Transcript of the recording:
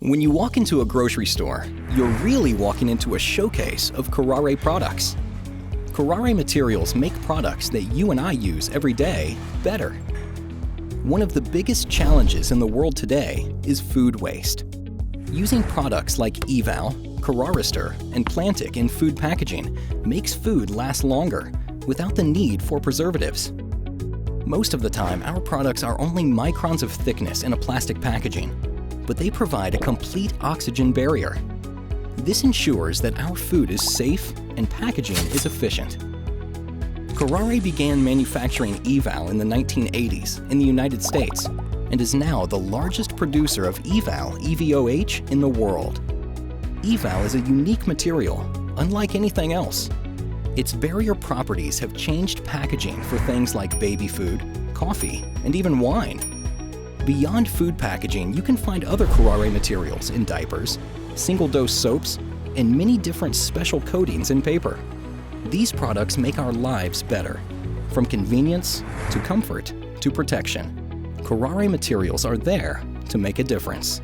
When you walk into a grocery store, you're really walking into a showcase of Kuraray products. Kuraray materials make products that you and I use every day better. One of the biggest challenges in the world today is food waste. Using products like Eval, Kuraray, and Plantic in food packaging makes food last longer without the need for preservatives. Most of the time, our products are only microns of thickness in a plastic packaging, but they provide a complete oxygen barrier. This ensures that our food is safe and packaging is efficient. Kuraray began manufacturing Eval in the 1980s in the United States and is now the largest producer of Eval EVOH in the world. Eval is a unique material, unlike anything else. Its barrier properties have changed packaging for things like baby food, coffee, and even wine. Beyond food packaging, you can find other Kuraray materials in diapers, single-dose soaps, and many different special coatings in paper. These products make our lives better, from convenience to comfort to protection. Kuraray materials are there to make a difference.